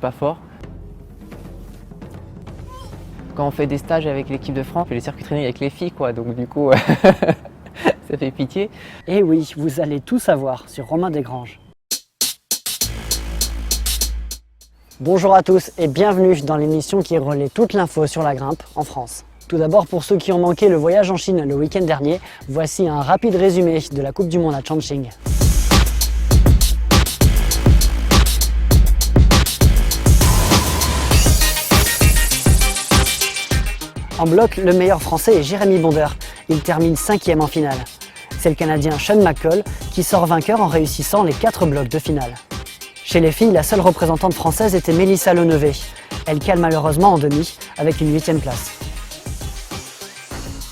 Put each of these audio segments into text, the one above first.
pas fort. Quand on fait des stages avec l'équipe de France, on fait les circuits training avec les filles, quoi, donc du coup, ça fait pitié. Et oui, vous allez tout savoir sur Romain Desgranges. Bonjour à tous et bienvenue dans l'émission qui relaie toute l'info sur la grimpe en France. Tout d'abord, pour ceux qui ont manqué le voyage en Chine le week-end dernier, voici un rapide résumé de la Coupe du Monde à Chongqing. En bloc, le meilleur français est Jérémy Bonder. Il termine 5e en finale. C'est le Canadien Sean McColl qui sort vainqueur en réussissant les 4 blocs de finale. Chez les filles, la seule représentante française était Mélissa Lenevé. Elle cale malheureusement en demi avec une 8e place.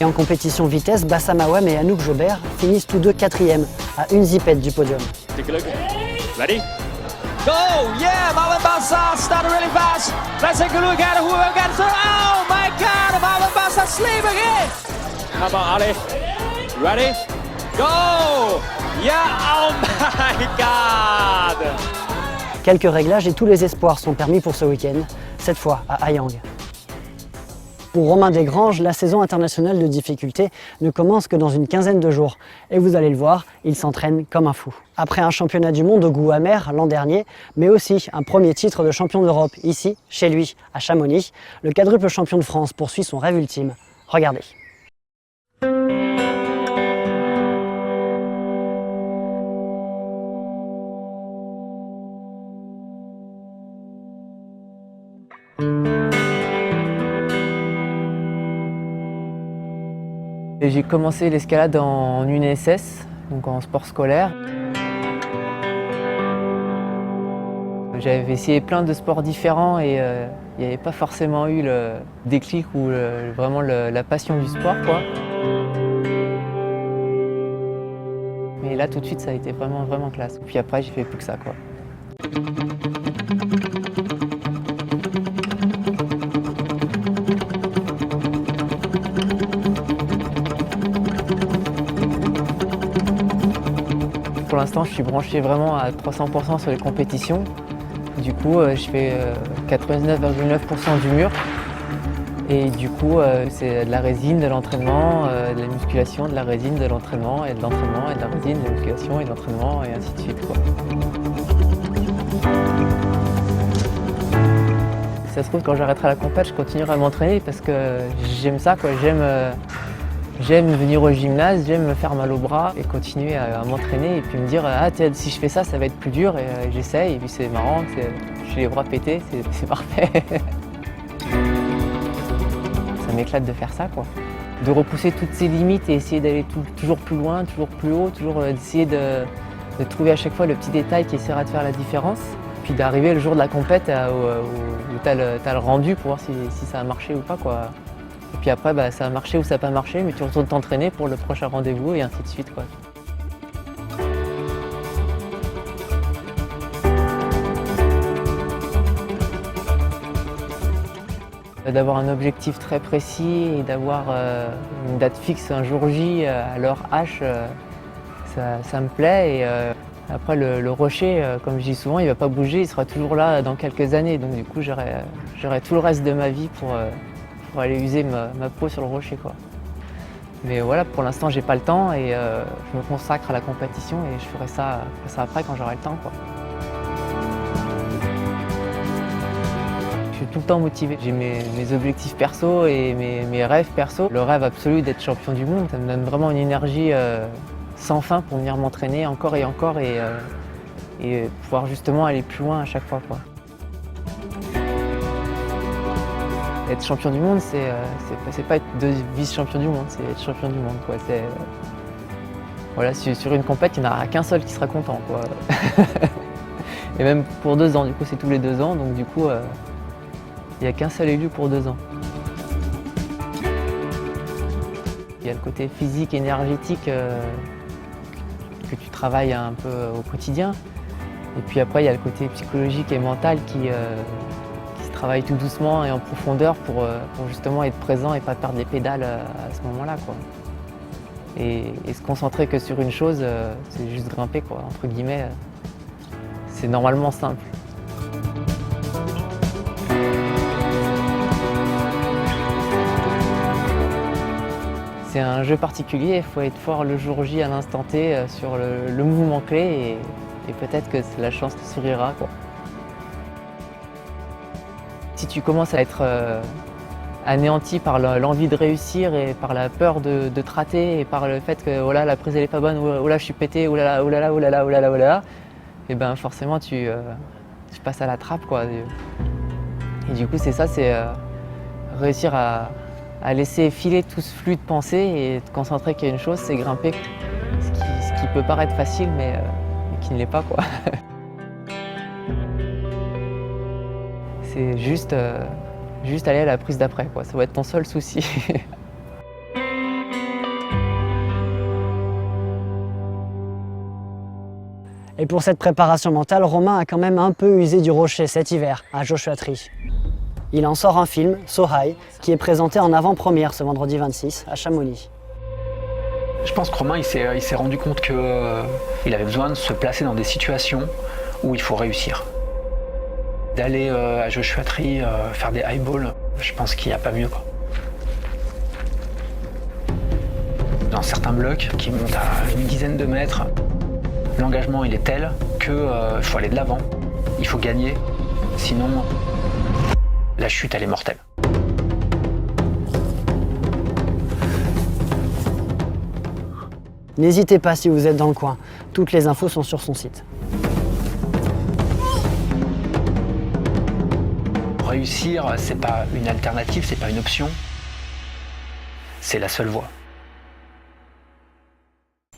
Et en compétition vitesse, Bassam Awam et Anouk Jobert finissent tous deux 4e, à une zipette du podium. Take a look. Ready? Go! Yeah, Marwan Bassam started really fast. Let's take a look at who will get through. Oh my God, Marwan Bassam sleep again. How about Ali? Ready? Go! Yeah, oh my God! Quelques réglages et tous les espoirs sont permis pour ce week-end, cette fois à Hayang. Pour Romain Desgranges, la saison internationale de difficulté ne commence que dans une quinzaine de jours. Et vous allez le voir, il s'entraîne comme un fou. Après un championnat du monde au goût amer l'an dernier, mais aussi un premier titre de champion d'Europe ici, chez lui, à Chamonix, le quadruple champion de France poursuit son rêve ultime. Regardez. J'ai commencé l'escalade en UNSS, donc en sport scolaire. J'avais essayé plein de sports différents et il n'y avait pas forcément eu le déclic ou vraiment la passion du sport, quoi. Mais là, tout de suite, ça a été vraiment classe. Puis après, j'ai fait plus que ça, quoi. Pour l'instant, je suis branché vraiment à 300% sur les compétitions. Du coup, je fais 99,9% du mur. Et du coup, c'est de la résine, de l'entraînement, de la musculation, de la résine, de l'entraînement, et de l'entraînement, et de la résine, de la musculation, et de l'entraînement, et ainsi de suite, quoi. Si ça se trouve, quand j'arrêterai la compète, je continuerai à m'entraîner parce que j'aime ça, quoi. J'aime venir au gymnase, j'aime me faire mal au bras et continuer à m'entraîner et puis me dire ah tiens, si je fais ça, ça va être plus dur et j'essaye et puis c'est marrant, j'ai les bras pétés, c'est parfait. Ça m'éclate de faire ça, quoi. De repousser toutes ses limites et essayer d'aller toujours plus loin, toujours plus haut, toujours essayer de trouver à chaque fois le petit détail qui essaiera de faire la différence. Puis d'arriver le jour de la compète où t'as le rendu pour voir si ça a marché ou pas, quoi. Et puis après, bah, ça a marché ou ça n'a pas marché, mais tu retournes t'entraîner pour le prochain rendez-vous et ainsi de suite, quoi. D'avoir un objectif très précis et d'avoir une date fixe un jour J à l'heure H, ça me plaît. Et après, le rocher, comme je dis souvent, il ne va pas bouger, il sera toujours là dans quelques années. Donc du coup, j'aurai tout le reste de ma vie pour aller user ma peau sur le rocher, quoi. Mais voilà, pour l'instant j'ai pas le temps et je me consacre à la compétition et je ferai ça après quand j'aurai le temps, quoi. Je suis tout le temps motivé. J'ai mes objectifs perso et mes rêves perso. Le rêve absolu d'être champion du monde, ça me donne vraiment une énergie sans fin pour venir m'entraîner encore et encore et pouvoir justement aller plus loin à chaque fois, quoi. Être champion du monde, c'est pas être vice-champion du monde, c'est être champion du monde, quoi. Voilà, sur une compète, il n'y en aura qu'un seul qui sera content, quoi. Et même pour 2 ans, du coup, c'est tous les 2 ans, donc du coup, il n'y a qu'un seul élu pour 2 ans. Il y a le côté physique, énergétique que tu travailles un peu au quotidien. Et puis après, il y a le côté psychologique et mental qui se travaille tout doucement et en profondeur pour justement être présent et pas perdre les pédales à ce moment-là, quoi. Et se concentrer que sur une chose, c'est juste grimper, quoi, entre guillemets. C'est normalement simple. c'est un jeu particulier, il faut être fort le jour J à l'instant T sur le mouvement clé et peut-être que la chance te sourira, quoi. Si tu commences à être anéanti par l'envie de réussir et par la peur de te rater et par le fait que oh là, la prise elle est pas bonne, oh là je suis pété, oh là là, oh là là, oh là là, oh là là, oh là là, et ben forcément tu passes à la trappe, quoi. Et du coup c'est ça, c'est réussir à laisser filer tout ce flux de pensée et te concentrer qu'il y a une chose, c'est grimper. Ce qui peut paraître facile mais qui ne l'est pas, quoi. C'est juste aller à la prise d'après, quoi. Ça va être ton seul souci. Et pour cette préparation mentale, Romain a quand même un peu usé du rocher cet hiver à Joshua Tree. Il en sort un film, So High, qui est présenté en avant-première ce vendredi 26 à Chamonix. Je pense que Romain il s'est rendu compte qu'il avait besoin de se placer dans des situations où il faut réussir. D'aller à Joshua Tree faire des high balls, je pense qu'il n'y a pas mieux, quoi. Dans certains blocs qui montent à une dizaine de mètres, l'engagement il est tel qu'il faut aller de l'avant, il faut gagner, sinon la chute elle est mortelle. N'hésitez pas si vous êtes dans le coin, toutes les infos sont sur son site. Réussir, c'est pas une alternative, c'est pas une option, c'est la seule voie.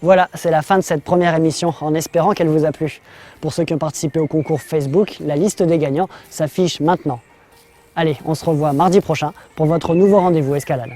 Voilà, c'est la fin de cette première émission, en espérant qu'elle vous a plu. Pour ceux qui ont participé au concours Facebook, la liste des gagnants s'affiche maintenant. Allez, on se revoit mardi prochain pour votre nouveau rendez-vous escalade.